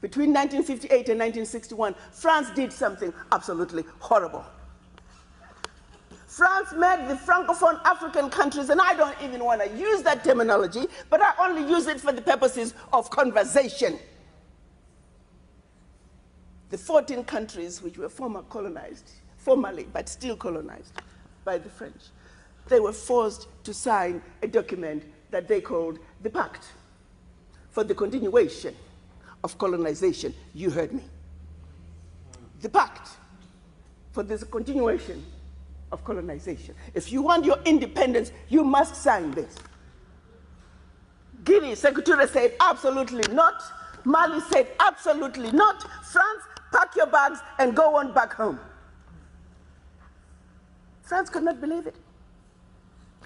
Between 1958 and 1961, France did something absolutely horrible. France made the Francophone African countries, and I don't even want to use that terminology, but I only use it for the purposes of conversation. The 14 countries which were formally, but still colonized by the French, they were forced to sign a document that they called the Pact for the Continuation of Colonization. You heard me. The Pact for the Continuation of Colonization. If you want your independence, you must sign this. Guinea, Secretary said absolutely not. Mali said absolutely not. France, pack your bags and go on back home. France could not believe it.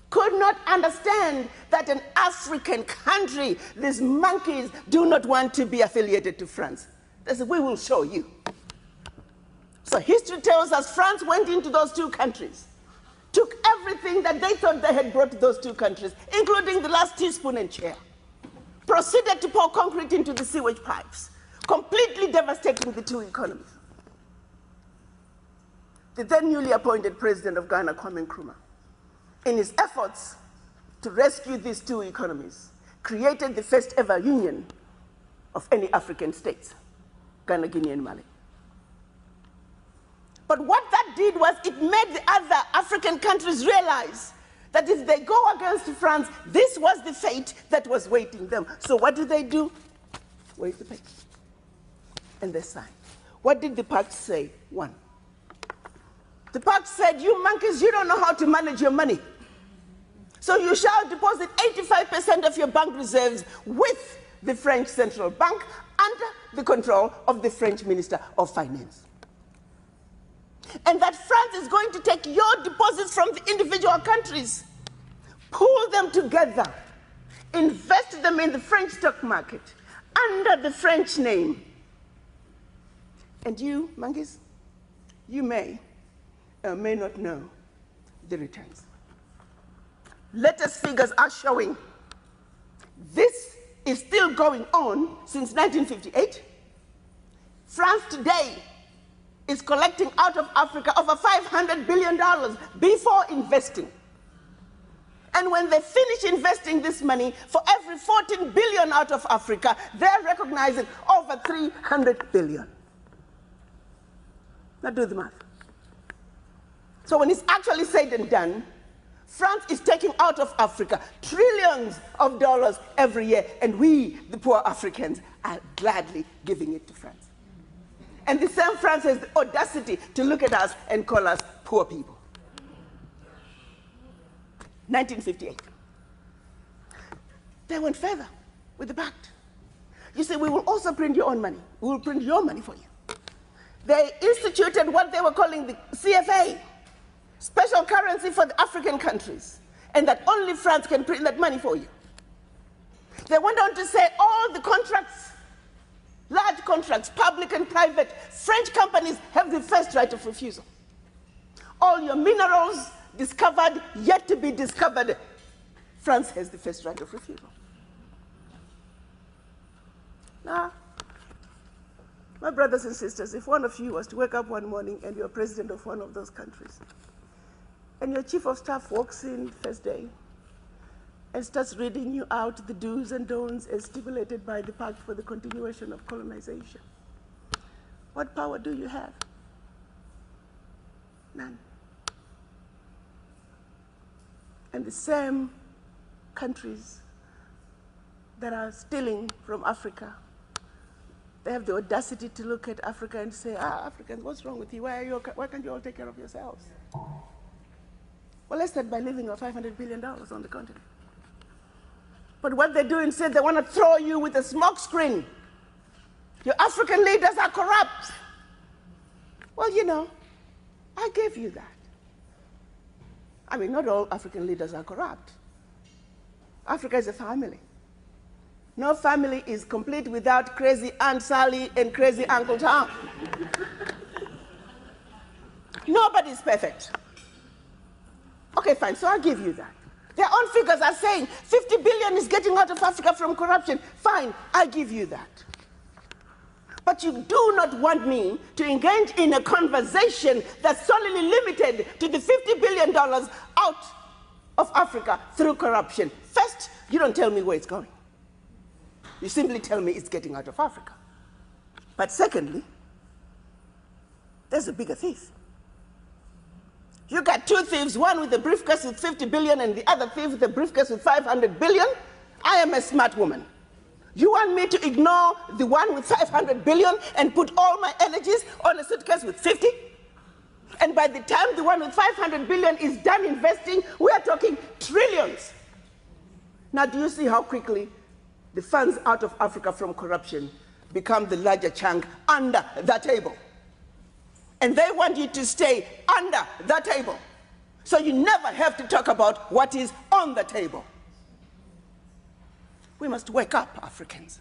Could not understand that an African country, these monkeys, do not want to be affiliated to France. They said, we will show you. So history tells us France went into those two countries, took everything that they thought they had brought to those two countries, including the last teaspoon and chair, proceeded to pour concrete into the sewage pipes, completely devastating the two economies. The then newly appointed president of Ghana, Kwame Nkrumah, in his efforts to rescue these two economies, created the first ever union of any African states, Ghana, Guinea, and Mali. But what that did was it made the other African countries realize that if they go against France, this was the fate that was waiting them. So what did they do? Wait the paper. And they signed. What did the pact say? One. The pact said, you monkeys, you don't know how to manage your money. So you shall deposit 85% of your bank reserves with the French Central Bank under the control of the French Minister of Finance. And that France is going to take your deposits from the individual countries, pool them together, invest them in the French stock market under the French name. And you, monkeys, you may or may not know the returns. Latest figures are showing this is still going on since 1958. France today is collecting out of Africa over $500 billion before investing. And when they finish investing this money, for every 14 billion out of Africa, they're recognizing over 300 billion. Now do the math. So when it's actually said and done, France is taking out of Africa trillions of dollars every year, and we, the poor Africans, are gladly giving it to France. And the same France has the audacity to look at us and call us poor people. 1958. They went further with the pact. You say, we will also print your own money. We will print your money for you. They instituted what they were calling the CFA, special currency for the African countries, and that only France can print that money for you. They went on to say all the contracts, large contracts, public and private, French companies have the first right of refusal. All your minerals discovered, yet to be discovered, France has the first right of refusal. Now, my brothers and sisters, if one of you was to wake up one morning and you're president of one of those countries, and your chief of staff walks in first day and starts reading you out the do's and don'ts as stipulated by the Pact for the Continuation of Colonization, what power do you have? None. And the same countries that are stealing from Africa, they have the audacity to look at Africa and say, Africans, what's wrong with you? Why can't you all take care of yourselves? Well, let's start by leaving our $500 billion on the continent. But what they do instead, they want to throw you with a smoke screen. Your African leaders are corrupt. Well, you know, I gave you that. I mean, not all African leaders are corrupt. Africa is a family. No family is complete without crazy Aunt Sally and crazy Uncle Tom. Nobody's perfect. Okay, fine, so I'll give you that. Their own figures are saying 50 billion is getting out of Africa from corruption. Fine, I give you that. But you do not want me to engage in a conversation that's solely limited to the $50 billion out of Africa through corruption. First, you don't tell me where it's going. You simply tell me it's getting out of Africa. But secondly, there's a bigger thief. You got two thieves, one with a briefcase with 50 billion and the other thief with a briefcase with 500 billion. I am a smart woman. You want me to ignore the one with 500 billion and put all my energies on a suitcase with 50? And by the time the one with 500 billion is done investing, we are talking trillions. Now, do you see how quickly the funds out of Africa from corruption become the larger chunk under the table? And they want you to stay under the table. So you never have to talk about what is on the table. We must wake up, Africans.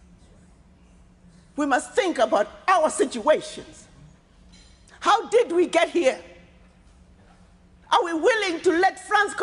We must think about our situations. How did we get here? Are we willing to let France